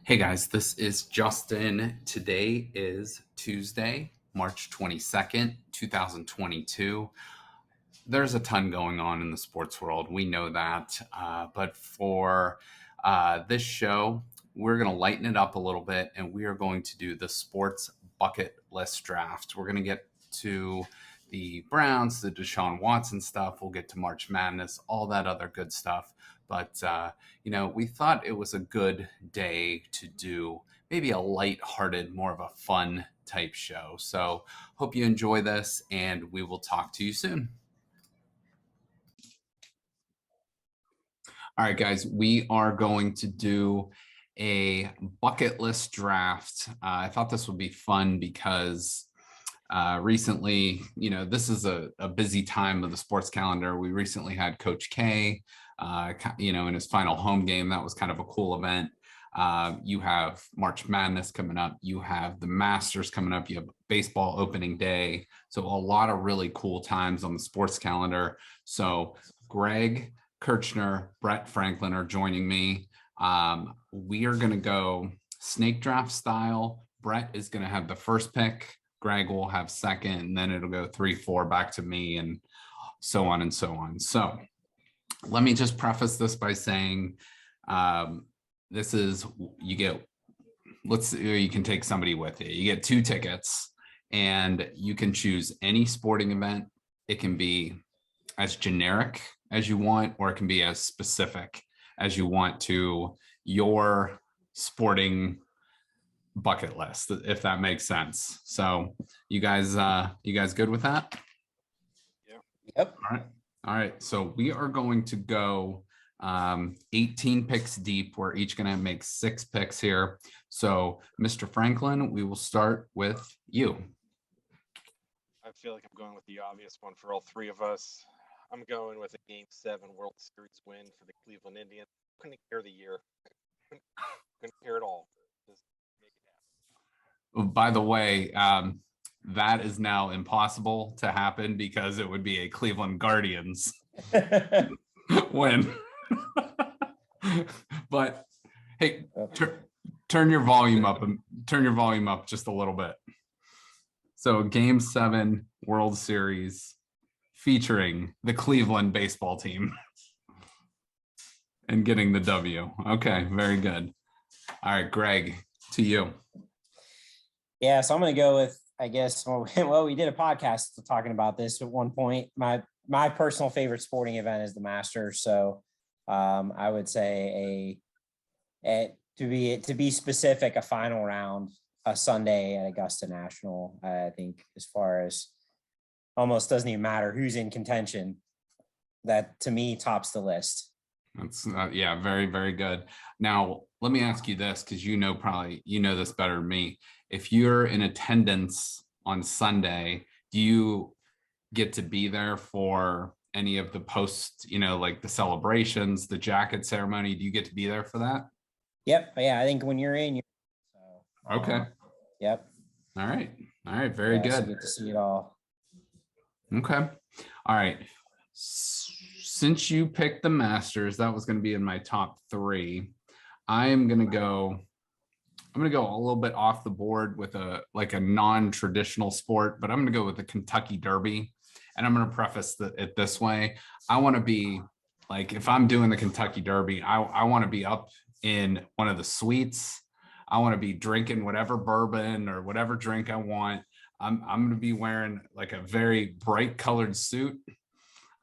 Hey guys, this is Justin. Today is Tuesday, March 22nd, 2022. There's a ton going on in the sports world. We know that. But for this show, we're going to lighten it up a little bit and we are going to do the sports bucket list draft. We're going to get to the Browns, the Deshaun Watson stuff. We'll get to March Madness, all that other good stuff. But, we thought it was a good day to do maybe a light-hearted, more of a fun type show. So hope you enjoy this and we will talk to you soon. All right, guys, we are going to do a bucket list draft. I thought this would be fun because recently, this is a busy time of the sports calendar. We recently had Coach K, in his final home game. That was kind of a cool event. You have March Madness coming up. You have the Masters coming up. You have baseball opening day. So a lot of really cool times on the sports calendar. So Greg Kirchner, Brett Franklin are joining me. We are going to go snake draft style. Brett is going to have the first pick. Greg will have second, and then it'll go 3-4 back to me, and so on and so on. So let me just preface this by saying this is, you can take somebody with you. You get 2 tickets and you can choose any sporting event. It can be as generic as you want, or it can be as specific as you want to your sporting bucket list, if that makes sense. So you guys good with that? Yeah. Yep. All right. So we are going to go 18 picks deep. We're each going to make 6 picks here. So Mr. Franklin, we will start with you. I feel like I'm going with the obvious one for all 3 of us. I'm going with a Game 7 World Series win for the Cleveland Indians. Couldn't care the year. Couldn't care at all. Just make it happen. By the way, that is now impossible to happen because it would be a Cleveland Guardians win. But hey, turn your volume up and turn your volume up just a little bit. So Game 7 World Series featuring the Cleveland baseball team and getting the W. Okay, very good. All right, Greg, to you. Yeah, so I'm going to go with, I guess, well, we did a podcast talking about this at one point. My personal favorite sporting event is the Masters. So I would say to be specific, a final round, a Sunday at Augusta National. I think as far as almost doesn't even matter who's in contention. That to me tops the list. That's very, very good. Now, let me ask you this, because you know this better than me. If you're in attendance on Sunday, do you get to be there for any of the post, like the celebrations, the jacket ceremony? Do you get to be there for that? Yep. Yeah, I think when you're in, okay. Yep. All right. Very good. So you get to see it all. Okay. All right. Since you picked the Masters, that was going to be in my top 3. I'm going to go a little bit off the board with a non-traditional sport, but I'm going to go with the Kentucky Derby. And I'm going to preface it this way. I want to be like, if I'm doing the Kentucky Derby, I want to be up in one of the suites. I want to be drinking whatever bourbon or whatever drink I want. I'm going to be wearing like a very bright colored suit.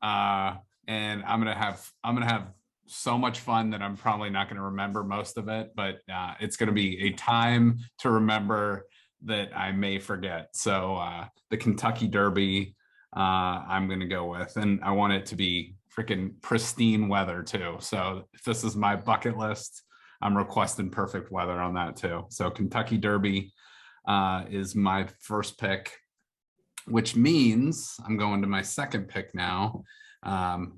And I'm going to have so much fun that I'm probably not going to remember most of it, but it's going to be a time to remember that I may forget. So the Kentucky Derby, I'm going to go with, and I want it to be freaking pristine weather too. So if this is my bucket list, I'm requesting perfect weather on that too. So Kentucky Derby is my first pick, which means I'm going to my second pick now,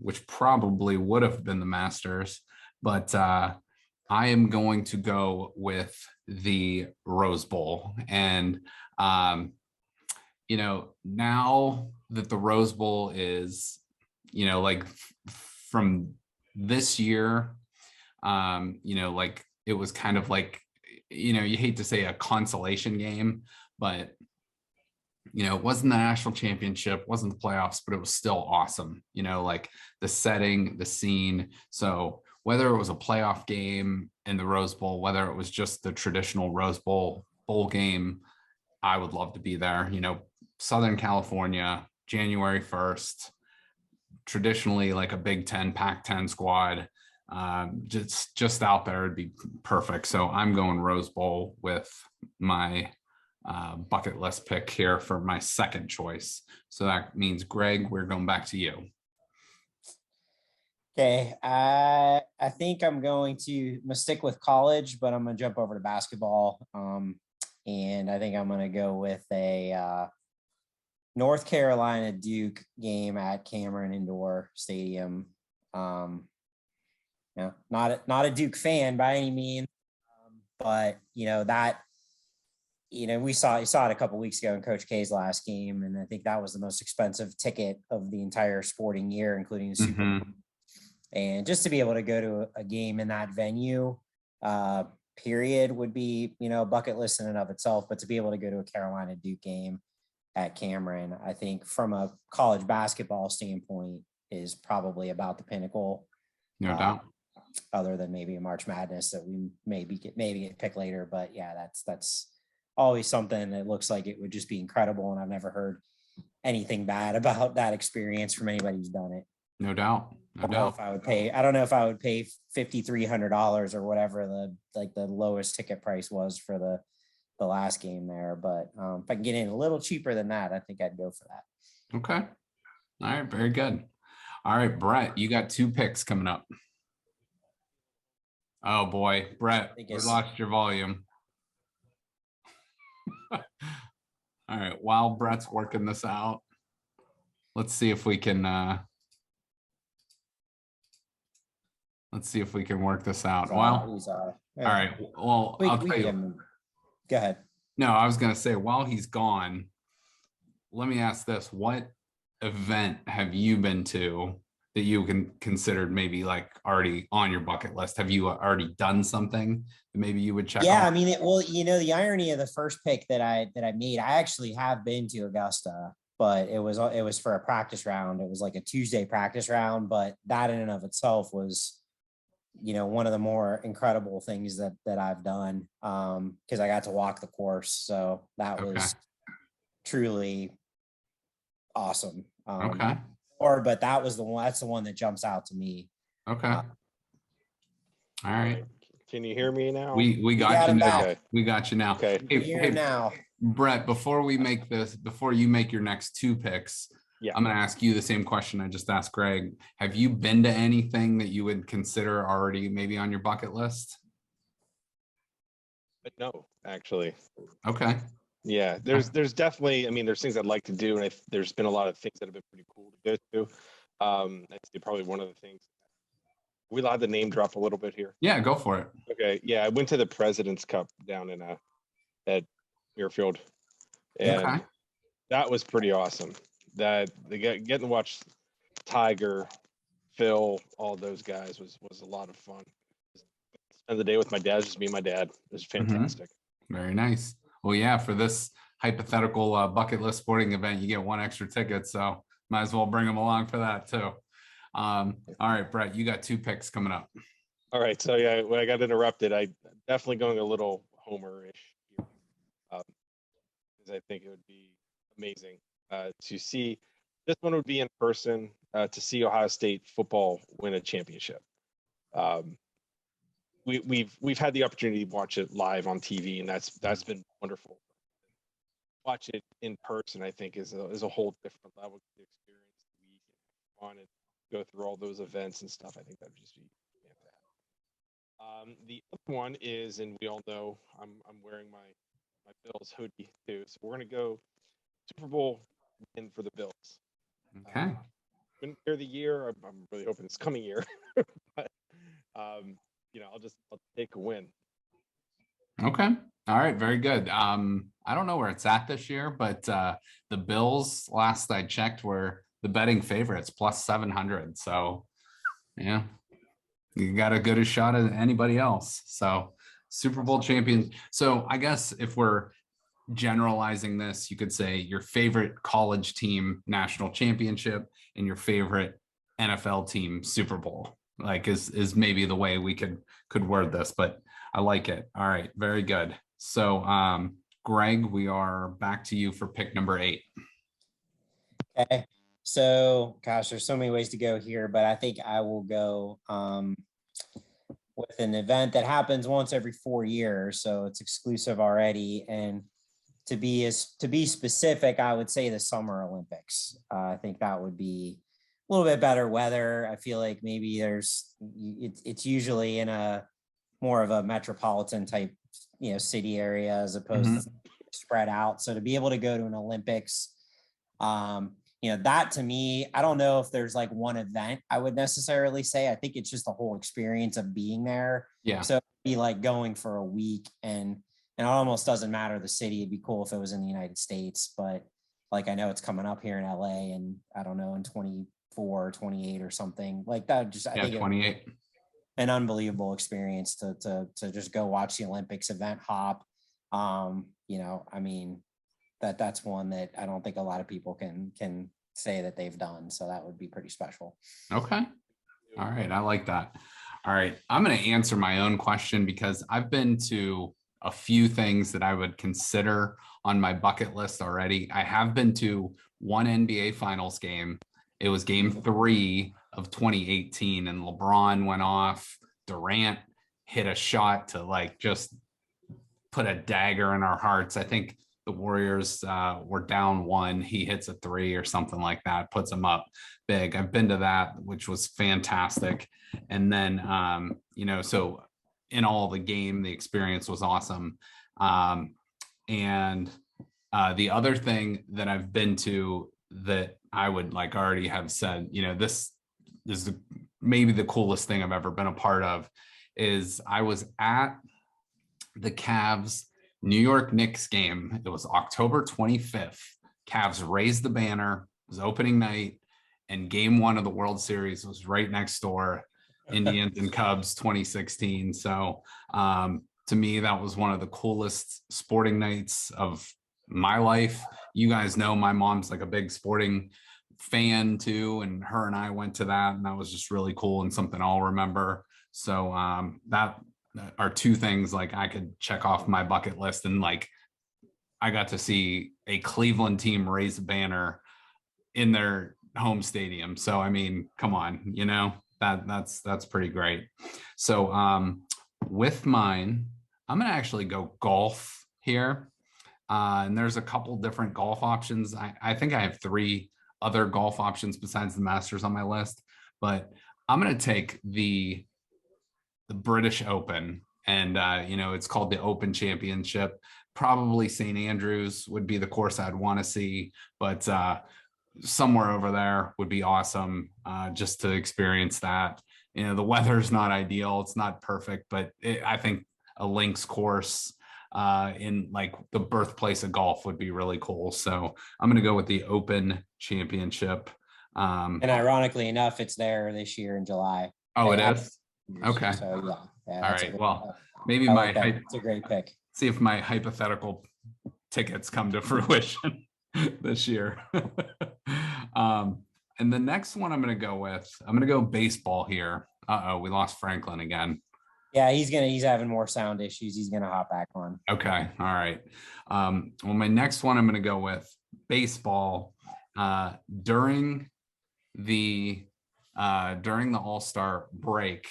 which probably would have been the Masters, but I am going to go with the Rose Bowl. And, now that the Rose Bowl is, from this year, like it was kind of like you hate to say a consolation game, but it wasn't the national championship, wasn't the playoffs, but it was still awesome. Like the setting, the scene. So whether it was a playoff game in the Rose Bowl, whether it was just the traditional Rose Bowl bowl game, I would love to be there. Southern California, January 1st, traditionally like a Big Ten, Pac-10 squad. Just out there would be perfect. So I'm going Rose Bowl with my bucket list pick here for my second choice. So that means, Greg, we're going back to you. Okay, I think I'm going to stick with college, but I'm going to jump over to basketball. And I think I'm going to go with a North Carolina Duke game at Cameron Indoor Stadium. Not a Duke fan by any means, but we saw it a couple weeks ago in Coach K's last game, and I think that was the most expensive ticket of the entire sporting year, including the Super Bowl. And just to be able to go to a game in that venue, period, would be, bucket list in and of itself. But to be able to go to a Carolina Duke game at Cameron, I think from a college basketball standpoint is probably about the pinnacle. No doubt. Other than maybe a March Madness that we maybe get picked later. But yeah, that's always something that looks like it would just be incredible. And I've never heard anything bad about that experience from anybody who's done it. No doubt. I don't know if I would pay $5,300 or whatever the lowest ticket price was for the last game there. But if I can get in a little cheaper than that, I think I'd go for that. Okay. All right. Very good. All right, Brett, you got 2 picks coming up. Oh boy, Brett, we lost your volume. All right. While Brett's working this out, let's see if we can work this out. All right. Well, I'll tell you. Go ahead. No, I was going to say, while he's gone, let me ask this. What event have you been to that you can considered maybe like already on your bucket list? Have you already done something that maybe you would check off? I mean, the irony of the first pick that I made, I actually have been to Augusta, but it was for a practice round. It was like a Tuesday practice round, but that in and of itself was, one of the more incredible things that I've done, because I got to walk the course. So that was truly awesome. But that's the one that jumps out to me. Okay. All right. Can you hear me now? We got you now. Okay. We got you now. Okay. Hey, now, Brett, before you make your next 2 picks, I'm going to ask you the same question I just asked Greg. Have you been to anything that you would consider already maybe on your bucket list? But no, actually. Okay. Yeah, there's definitely, there's things I'd like to do, and there's been a lot of things that have been pretty cool to go to. I'd say probably one of the things. We allowed the name drop a little bit here. Yeah, go for it. Okay. Yeah, I went to the President's Cup down at Muirfield, and that was pretty awesome. That getting to watch Tiger, Phil, all those guys was a lot of fun. Spend the day with my dad, just me and my dad. It was fantastic. Very nice. Well, yeah, for this hypothetical bucket list sporting event, you get 1 extra ticket, so might as well bring them along for that too. All right, Brett, you got 2 picks coming up. All right, so yeah, when I got interrupted, I definitely going a little Homer-ish here, because I think it would be amazing to see. This one would be in person, to see Ohio State football win a championship. We've had the opportunity to watch it live on TV, and that's been wonderful. Watch it in person, I think, is a whole different level of the experience. We can on and go through all those events and stuff. I think that would just be fantastic. The other one is, and we all know, I'm wearing my Bills hoodie too, so we're gonna go Super Bowl win for the Bills. Okay. Win of the year. I'm really hoping it's coming year, but I'll take a win. Okay. All right. Very good. I don't know where it's at this year, but the Bills, last I checked, were the betting favorites plus 700. So yeah, you got as good a shot as anybody else. So Super Bowl champion. So I guess if we're generalizing this, you could say your favorite college team national championship and your favorite NFL team Super Bowl. Like is maybe the way we could word this, but I like it. All right, very good. So Greg, we are back to you for pick number 8. Okay. So, gosh, there's so many ways to go here, but I think I will go with an event that happens once every 4 years. So it's exclusive already. And to be specific, I would say the Summer Olympics. I think that would be a little bit better weather. I feel like maybe it's usually in a more of a metropolitan type, city area as opposed to spread out. So to be able to go to an Olympics, that to me, I don't know if there's like one event I would necessarily say. I think it's just the whole experience of being there. Yeah. So it'd be like going for a week and it almost doesn't matter the city. It'd be cool if it was in the United States, but like I know it's coming up here in LA and I don't know, in 24 or 28 or something like that. Just I think 28. An unbelievable experience to just go watch the Olympics, event hop. I mean, that's one that I don't think a lot of people can say that they've done. So that would be pretty special. Okay. All right. I like that. All right. I'm going to answer my own question because I've been to a few things that I would consider on my bucket list already. I have been to one NBA Finals game. It was game 3 of 2018 and LeBron went off. Durant hit a shot to like just put a dagger in our hearts. I think the Warriors were down 1. He hits a 3 or something like that, puts them up big. I've been to that, which was fantastic. And then, so in all the game, the experience was awesome. And the other thing that I've been to that I would like already have said, this is maybe the coolest thing I've ever been a part of is I was at the Cavs New York Knicks game. It was October 25th. Cavs raised the banner. It was opening night, and game 1 of the World Series was right next door. Indians and Cubs 2016. So to me, that was one of the coolest sporting nights of my life. You guys know my mom's like a big sporting fan too, and her and I went to that, and that was just really cool and something I'll remember. So that are 2 things like I could check off my bucket list, and like I got to see a Cleveland team raise a banner in their home stadium. So I mean, come on, that's pretty great. So with mine, I'm gonna actually go golf here. And there's a couple different golf options. I think I have 3 other golf options besides the Masters on my list, but I'm gonna take the British Open, and it's called the Open Championship. Probably St. Andrews would be the course I'd want to see, but somewhere over there would be awesome just to experience that. The weather's not ideal, it's not perfect, but I think a links course in like the birthplace of golf would be really cool. So I'm going to go with the Open Championship. And ironically enough, it's there this year in July. Oh, it is? Okay. So yeah. All right. Well, maybe it's a great pick. See if my hypothetical tickets come to fruition this year. And the next one I'm going to go baseball here. We lost Franklin again. Yeah, he's having more sound issues. He's going to hop back on. Okay. All right. Well, my next one I'm going to go with baseball. During the All-Star break,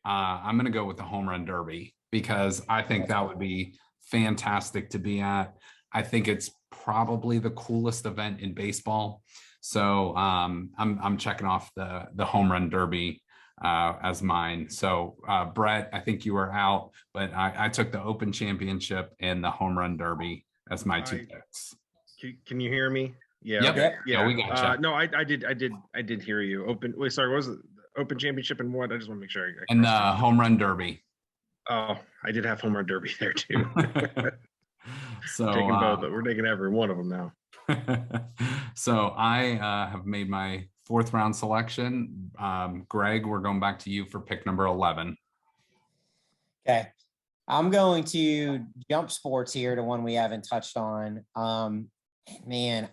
I'm going to go with the Home Run Derby because I think that would be fantastic to be at. I think it's probably the coolest event in baseball. So I'm checking off the Home Run Derby as mine. So Brett, I think you were out, but I took the Open Championship and the Home Run Derby as my 2 picks. Can you hear me? Yeah. Yep. Okay. Yeah. We got you. No, I did hear you. Sorry, what was it? Open Championship and what? I just want to make sure. And the Home Run Derby. Oh, I did have Home Run Derby there too. So taking both. We're taking every one of them now. So I have made my 4th round selection. Greg, we're going back to you for pick number 11. Okay. I'm going to jump sports here to one we haven't touched on. Man,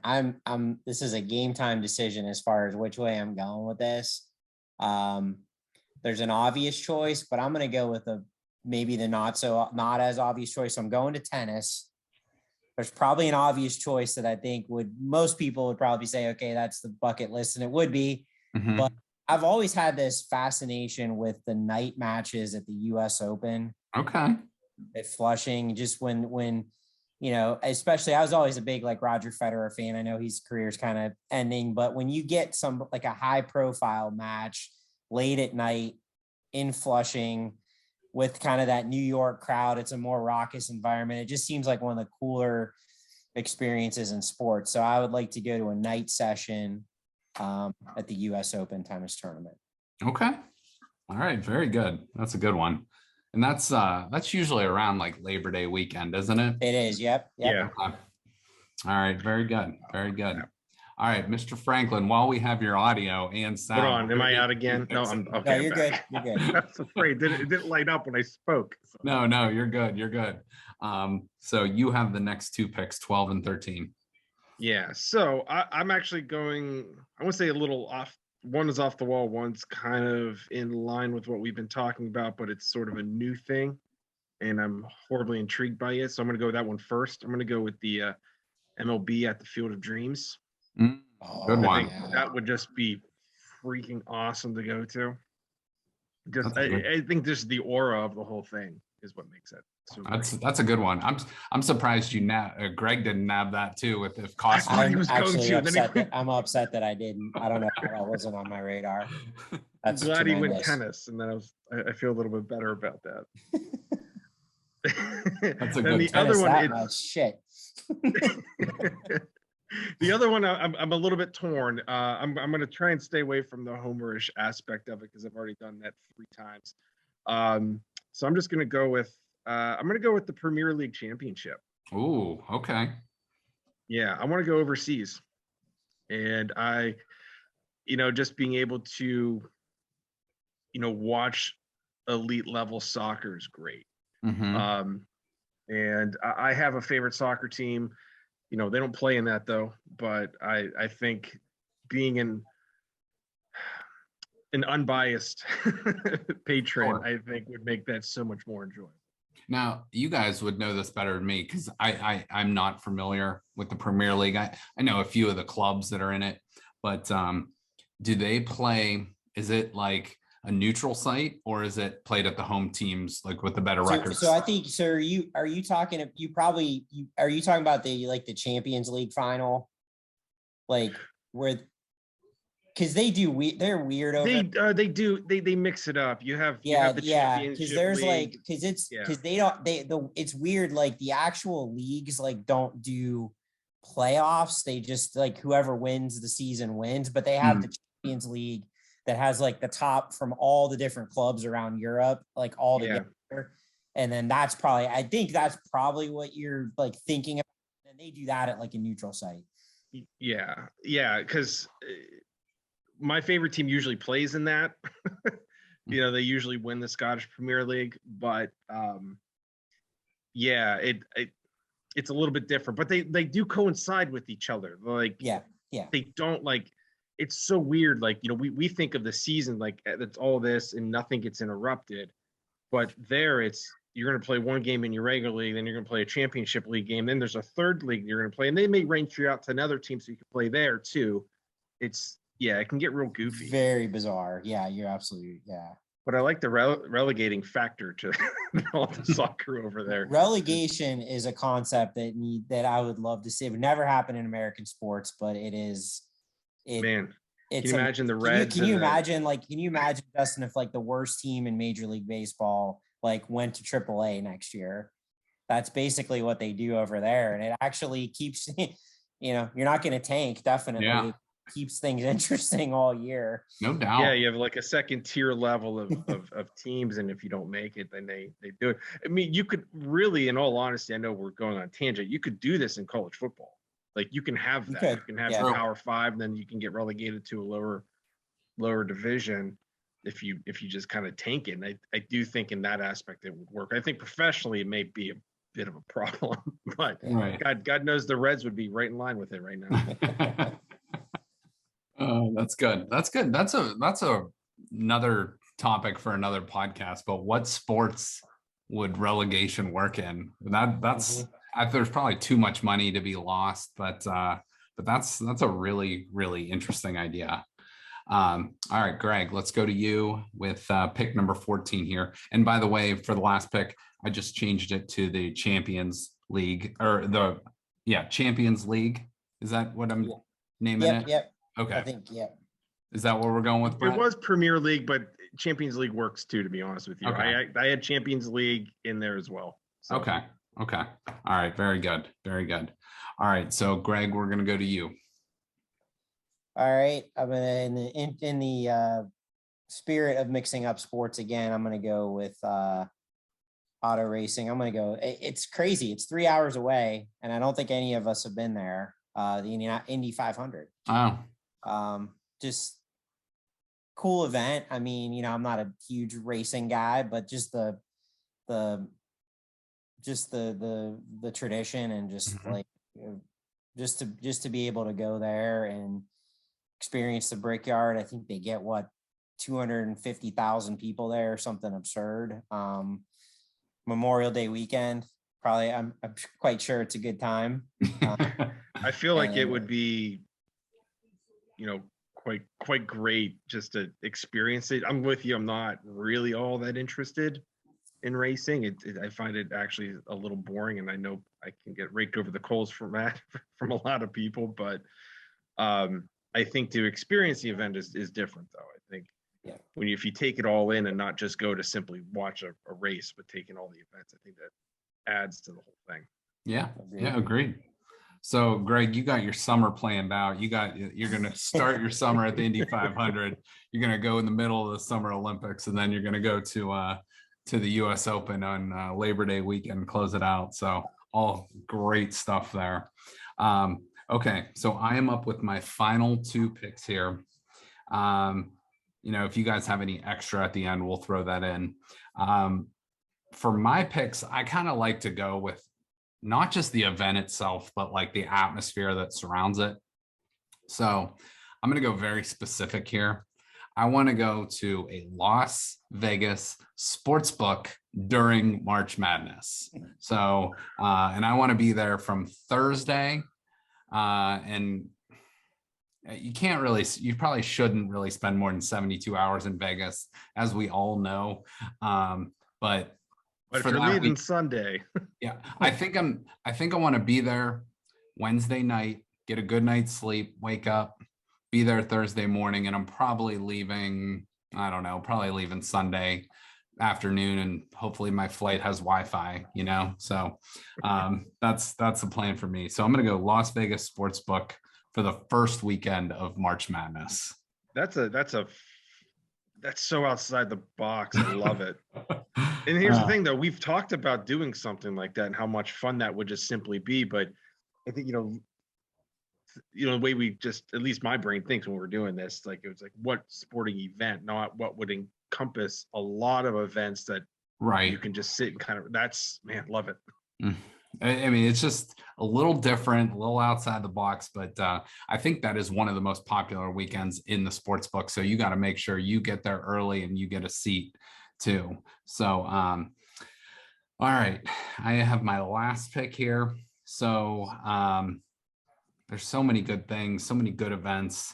this is a game time decision as far as which way I'm going with this. There's an obvious choice, but I'm going to go with maybe the not as obvious choice. So I'm going to tennis. There's probably an obvious choice that I think most people would probably say, okay, that's the bucket list, and it would be. Mhm. But I've always had this fascination with the night matches at the US Open Okay. at Flushing, just when especially I was always a big like Roger Federer fan. I know his career's kind of ending, but when you get some like a high profile match late at night in Flushing with kind of that New York crowd, it's a more raucous environment. It just seems like one of the cooler experiences in sports. So I would like to go to a night session at the US Open tennis tournament. Okay. All right. Very good. That's a good one. And that's usually around like Labor Day weekend, isn't it? It is. Yep. Yeah. Okay. All right. Very good. Very good. All right, Mr. Franklin, while we have your audio and sound. Hold on. Am I out again? No, I'm okay. No, you're good. back. You're good. I was afraid it didn't light up when I spoke. So. No, you're good. You're good. So you have the next two picks, 12 and 13. Yeah. So I'm actually going, I want to say a little off. One is off the wall. One's kind of in line with what we've been talking about, but it's sort of a new thing. And I'm horribly intrigued by it. So I'm going to go with that one first. I'm going to go with the MLB at the Field of Dreams. Good Oh, one. I think that would just be freaking awesome to go to. Just, That's good. I think just the aura of the whole thing is what makes it. So great. That's a good one. I'm surprised Greg didn't nab that too with the cost. thought he I'm was going actually to, then he- upset. I'm upset that I didn't. I don't know how that wasn't on my radar. I'm That's glad he went tremendous. tennis, and then I feel a little bit better about that. That's a Then good the tennis other one, that it- much shit. the other one, I'm a little bit torn. I'm going to try and stay away from the homerish aspect of it because I've already done that 3 times. So I'm just going to go with the Premier League Championship. Ooh, okay. Yeah, I want to go overseas, and just being able to, watch elite level soccer is great. Mhm. And I have a favorite soccer team. They don't play in that though, but I think being an unbiased patron, Sure. I think would make that so much more enjoyable. Now, you guys would know this better than me because I'm not familiar with the Premier League. I know a few of the clubs that are in it, but do they play? Is it like a neutral site or is it played at the home teams, like with the better records? So I think, so are you talking about the Champions League final? Like where, because they're weird over. They mix it up. You have the Because Championship there's League. it's weird, like the actual leagues like don't do playoffs. They just like whoever wins the season wins, but they have the Champions League that has like the top from all the different clubs around Europe, like all together. And then I think that's probably what you're like thinking of. And they do that at like a neutral site. Yeah, because my favorite team usually plays in that. They usually win the Scottish Premier League, but it's a little bit different. But they do coincide with each other. Like they don't like. It's so weird. Like we think of the season like it's all this and nothing gets interrupted, but there you're going to play one game in your regular league, then you're going to play a championship league game. Then there's a third league you're going to play, and they may range you out to another team so you can play there too. It can get real goofy. Very bizarre. Yeah, you're absolutely, But I like the relegating factor to all the soccer over there. Relegation is a concept that I would love to see. It would never happen in American sports, but it is. Man, It's can you imagine the Reds? Can you imagine, Justin, if like the worst team in Major League Baseball like went to AAA next year? That's basically what they do over there, and it actually keeps you're not going to tank. Definitely, It keeps things interesting all year. No doubt. Yeah, you have like a second tier level of teams, and if you don't make it, then they do it. I mean, you could really, in all honesty, I know we're going on a tangent. You could do this in college football. Like you can have that. You can have the Power 5, then you can get relegated to a lower division. if you just kind of tank it. And I do think in that aspect it would work. I think professionally it may be a bit of a problem, but Right. God knows the Reds would be right in line with it right now. Oh, that's good. That's good. That's another topic for another podcast. But what sports would relegation work in? That's there's probably too much money to be lost, but that's a really, really interesting idea. All right, Greg, let's go to you with pick number 14 here. And by the way, for the last pick, I just changed it to the Champions League Champions League. Is that what I'm naming it? Yep. Okay. I think, Is that what we're going with, Brett? It was Premier League, but Champions League works too, to be honest with you. Okay. I had Champions League in there as well. So. Okay. All right. Very good. Very good. All right. So Greg, we're going to go to you. All right. I'm gonna in the spirit of mixing up sports again. I'm gonna go with auto racing. I'm gonna go. It's crazy. It's 3 hours away, and I don't think any of us have been there. The Indy 500. Oh. Just cool event. I mean, I'm not a huge racing guy, but just the tradition and just like just to be able to go there and experience the Brickyard. I think they get 250,000 people there or something absurd. Memorial Day weekend, probably. I'm quite sure it's a good time. I feel like it would be, quite great just to experience it. I'm with you. I'm not really all that interested in racing. I find it actually a little boring, and I know I can get raked over the coals from that from a lot of people. But I think to experience the event is different, though. I think if you take it all in and not just go to simply watch a race, but take in all the events, I think that adds to the whole thing. Yeah, agreed. So, Greg, you got your summer planned out. You're going to start your summer at the Indy 500. You're going to go in the middle of the Summer Olympics, and then you're going to go to the U.S. Open on Labor Day weekend, close it out. So, all great stuff there. Okay, so I am up with my final two picks here. If you guys have any extra at the end, we'll throw that in. For my picks, I kind of like to go with not just the event itself, but like the atmosphere that surrounds it. So I'm going to go very specific here. I want to go to a Las Vegas sports book during March Madness. So, and I want to be there from Thursday. And you probably shouldn't really spend more than 72 hours in Vegas, as we all know. But if you're leaving Sunday, yeah, I think I want to be there Wednesday night, get a good night's sleep, wake up, be there Thursday morning, and I'm probably leaving, Sunday afternoon, and hopefully my flight has Wi-Fi, so that's the plan for me. So I'm going to go Las Vegas Sportsbook for the first weekend of March Madness. That's so outside the box. I love it. And here's the thing, though. We've talked about doing something like that and how much fun that would just simply be. But I think, the way we just, at least my brain thinks when we're doing this, like, it was like, what sporting event, not what would encompass a lot of events that you can just sit and kind of, love it. I mean, it's just a little different, a little outside the box, but I think that is one of the most popular weekends in the sports book. So you got to make sure you get there early and you get a seat too. So, all right, I have my last pick here. So there's so many good things, so many good events.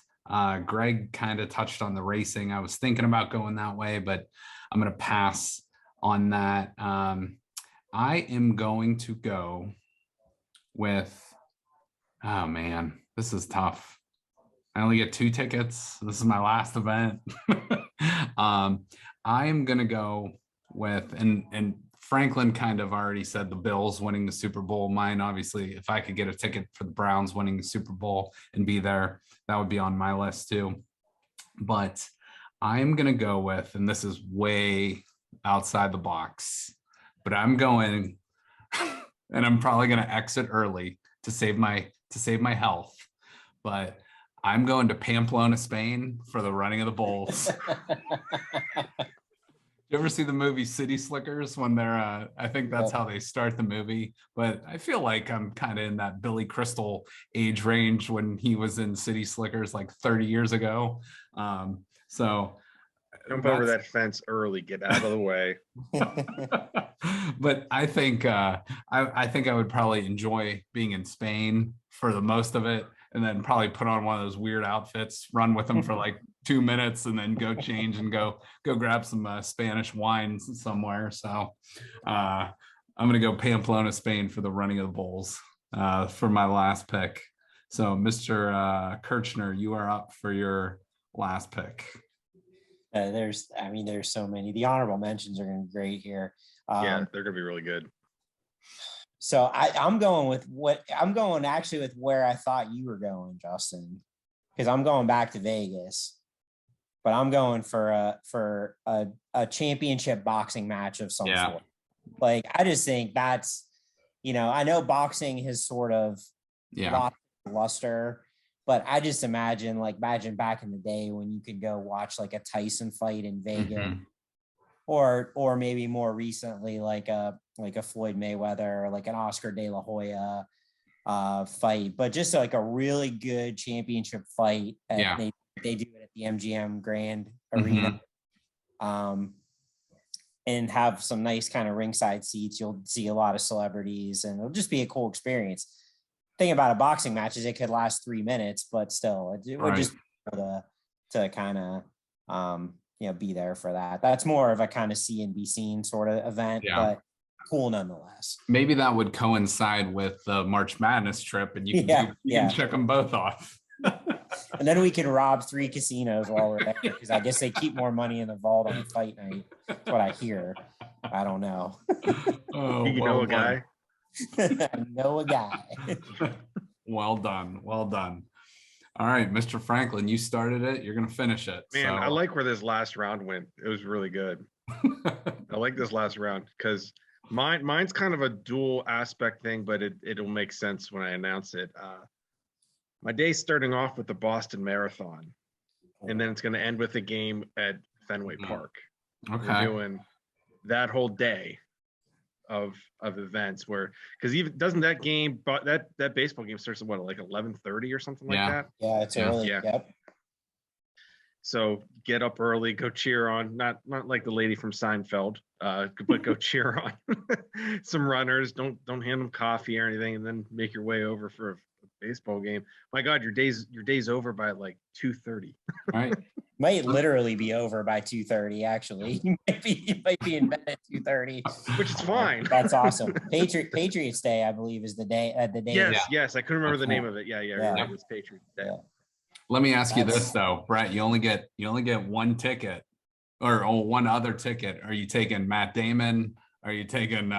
Greg kind of touched on the racing. I was thinking about going that way, but I'm going to pass on that. I am going to go with, oh man, this is tough. I only get 2 tickets. This is my last event. I am going to go with, and Franklin kind of already said the Bills winning the Super Bowl. Mine, obviously, if I could get a ticket for the Browns winning the Super Bowl and be there, that would be on my list too. But I'm going to go with, and this is way outside the box, but I'm going, and I'm probably going to exit early to save my health. But I'm going to Pamplona, Spain for the running of the bulls. You ever see the movie City Slickers when they're I think that's how they start the movie, but I feel like I'm kind of in that Billy Crystal age range when he was in City Slickers like 30 years ago. So jump over that fence early, get out of the way. But I think I think I would probably enjoy being in Spain for the most of it, and then probably put on one of those weird outfits, run with them for like 2 minutes, and then go change and go grab some Spanish wines somewhere. So I'm gonna go Pamplona, Spain for the running of the bulls for my last pick. So Mr. Kirchner, you are up for your last pick. There's so many. The honorable mentions are going to be great here. Yeah, they're going to be really good. So I'm going actually with where I thought you were going, Justin, because I'm going back to Vegas, but I'm going for a championship boxing match of some sort. Like, I just think that's, I know boxing has sort of lost luster. But I just imagine back in the day when you could go watch like a Tyson fight in Vegas, or maybe more recently like a Floyd Mayweather or like an Oscar De La Hoya fight, but just like a really good championship fight. They do it at the MGM Grand Arena, and have some nice kind of ringside seats. You'll see a lot of celebrities, and it'll just be a cool experience. Thing about a boxing match is it could last 3 minutes, but still it would just to kind of be there for that. That's more of a kind of see and be seen sort of event, but cool nonetheless. Maybe that would coincide with the March Madness trip, and you can check them both off. And then we can rob 3 casinos while we're there, because I guess they keep more money in the vault on fight night. That's what I hear. I don't know. You know a guy? I know a guy. Well done. All right, Mr. Franklin, you started it. You're going to finish it. Man, I like where this last round went. It was really good. I like this last round because mine's kind of a dual aspect thing, but it'll make sense when I announce it. My day's starting off with the Boston Marathon, and then it's going to end with a game at Fenway Park. Okay. We're doing that whole day of events because even doesn't that game, but that baseball game starts at what, like 11:30 or something like that? Yeah, it's early. Yep. So get up early, go cheer on, not like the lady from Seinfeld, but go cheer on some runners. Don't hand them coffee or anything, and then make your way over for a baseball game. My God, your day's over by like 2:30. Right. Might literally be over by 2:30. Actually, you might be in bed at 2:30, which is fine. That's awesome. Patriots Day, I believe, is the day. Yes. I couldn't remember the name of it. Yeah. It was Patriots Day. Yeah. Let me ask you this though, Brett. You only get one ticket, or one other ticket. Are you taking Matt Damon? Are you taking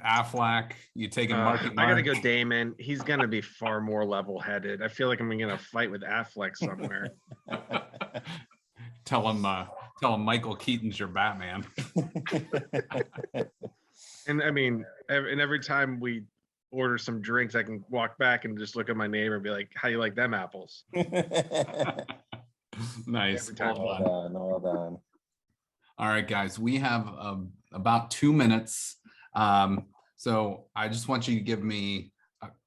Affleck? You taking Mark? I gotta go Damon. He's gonna be far more level-headed. I feel like I'm gonna fight with Affleck somewhere. Tell him Michael Keaton's your Batman. And I mean, every time we order some drinks, I can walk back and just look at my neighbor and be like, "How you like them apples?" Nice. Well done. All right, guys, we have about 2 minutes. So I just want you to give me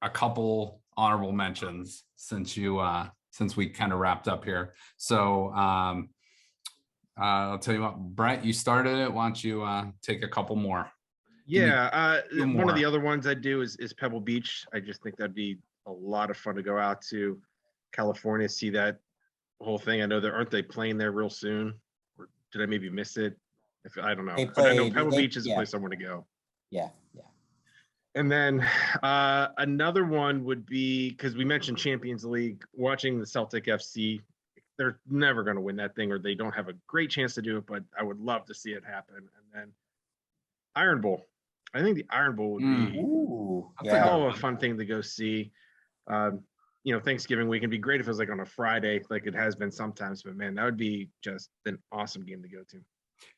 a couple honorable mentions since we kind of wrapped up here. So I'll tell you what, Brett, you started it. Why don't you take a couple more? Yeah, one of the other ones I do is Pebble Beach. I just think that'd be a lot of fun to go out to California, see that whole thing. I know aren't they playing there real soon? Or did I maybe miss it? I don't know. I know Pebble Beach is a place I want to go. Yeah. And then another one would be, because we mentioned Champions League, watching the Celtic FC. They're never going to win that thing, or they don't have a great chance to do it, but I would love to see it happen. And then Iron Bowl. I think the Iron Bowl would be a hell of a fun thing to go see. Thanksgiving week can be great if it was like on a Friday, like it has been sometimes, but man, that would be just an awesome game to go to.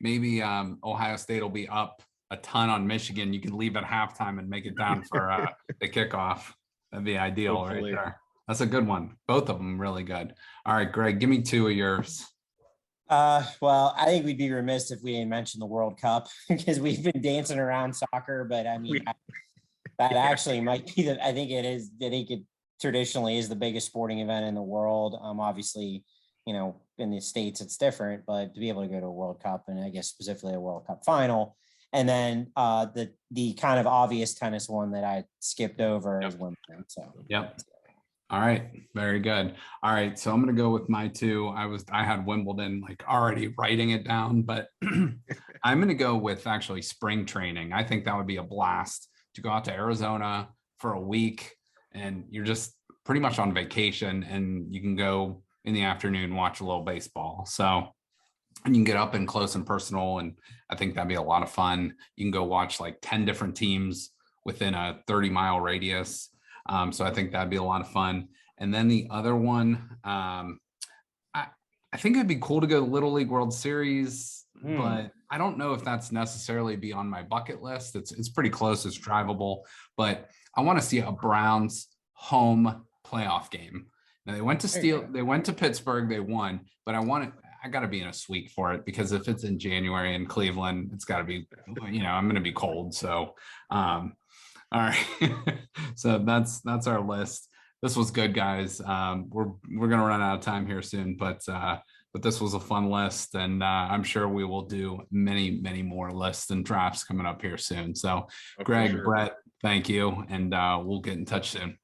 Maybe Ohio State will be up a ton on Michigan. You can leave at halftime and make it down for the kickoff. That'd be ideal Hopefully. right there. That's a good one. Both of them really good. All right, Greg, give me two of yours. Well, I think we'd be remiss if we didn't mention the World Cup because we've been dancing around soccer, but I mean, that actually might be I think it is. I think it traditionally is the biggest sporting event in the world. Obviously, in the States it's different, but to be able to go to a World Cup, and I guess specifically a World Cup final, and then the kind of obvious tennis one that I skipped over is Wimbledon. So yep. All right, very good. All right, so I'm gonna go with my two. I had Wimbledon like already writing it down, but I'm gonna go with actually spring training. I think that would be a blast to go out to Arizona for a week, and you're just pretty much on vacation, and you can go in the afternoon watch a little baseball. So and you can get up and close and personal, and I think that'd be a lot of fun. You can go watch like 10 different teams within a 30-mile radius. So I think that'd be a lot of fun. And then the other one, I think it'd be cool to go to Little League World Series, but I don't know if that's necessarily be on my bucket list. It's pretty close, it's drivable, but I want to see a Browns home playoff game. Now they went to Pittsburgh, they won, but I got to be in a suite for it, because if it's in January in Cleveland, it's got to be, I'm going to be cold. So, all right. So that's our list. This was good, guys. We're gonna run out of time here soon, but this was a fun list, and I'm sure we will do many more lists and drafts coming up here soon. So, Greg, Brett, thank you, and we'll get in touch soon.